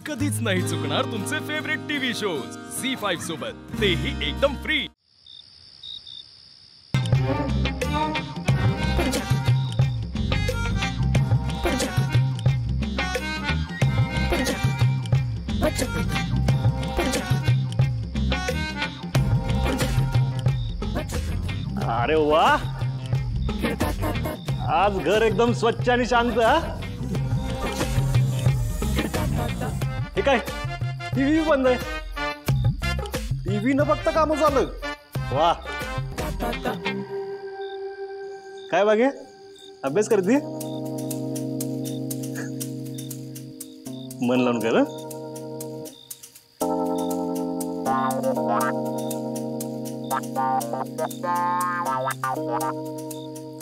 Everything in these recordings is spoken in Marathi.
कधीच नाही चुकणार तुमचे फेवरेट टीव्ही शोज झी5 सोबत, तेही एकदम फ्री। अरे वाह, आज घर एकदम स्वच्छ आणि शांत। हे काय, टीव्ही बंद आहे। टीव्ही न बघता काम झालं। वाह, काय बागे अभ्यास करते? मन लावून कर।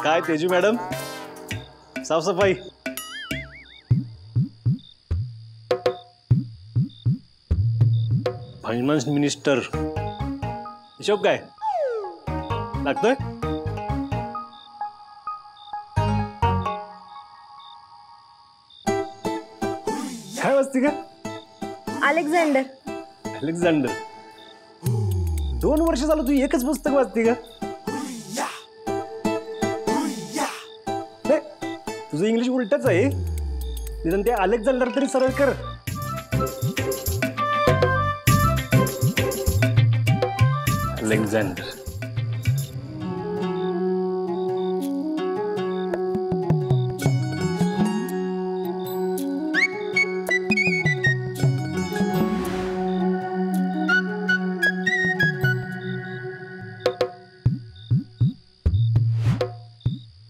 काय तेजू मॅडम, साफसफाई? फायनान्स मिनिस्टर हिशोब काय लागतोय? काय वाजती का? अलेक्झांडर। अलेक्झांडर, 2 वर्ष झालं तू एकच पुस्तक वाचते का? तुझं इंग्लिश उलटच आहे। निदान ते अलेक्झांडर तरी सरळ कर। अलेक्झांडर,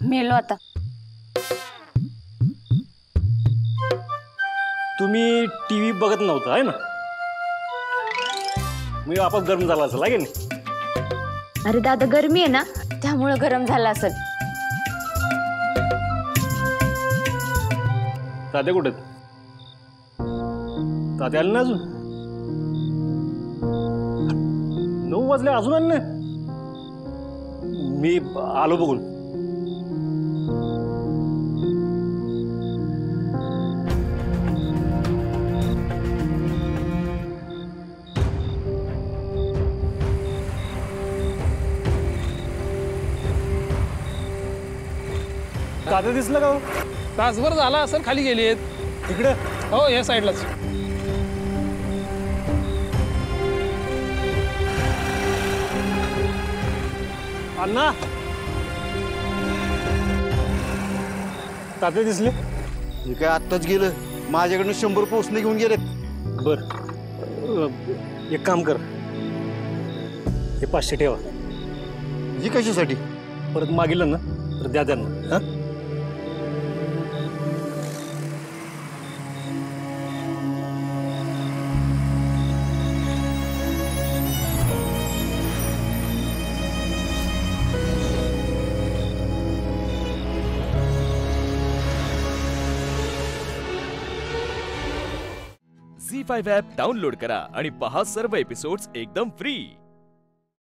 मेलो आता। तुम्ही टीव्ही बघत नव्हता आहे ना? मी आपोआप गरम झाला असेल आहे की नाही? अरे दादा, गरमी आहे ना, त्यामुळे गरम झाला असेल। तात्या कुठे? तात्या आले ना अजून? 9 वाजले अजून आले ना? मी आलो बघून। तात्या दिसलं का हो? तासभर झाला असेल, खाली गेली आहेत तिकडे। हो, या साईडलाच। अण्णा, तात्या दिसले? हे काय आत्ताच गेलं, माझ्याकडनं 100 पोचणे घेऊन गेलेत। बर, एक काम कर, हे 500 ठेवा। ही कशासाठी? परत मागितलं ना तर द्या त्यांना। हा, झी5 ॲप डाउनलोड करा आणि पहा सर्व एपिसोड्स एकदम फ्री।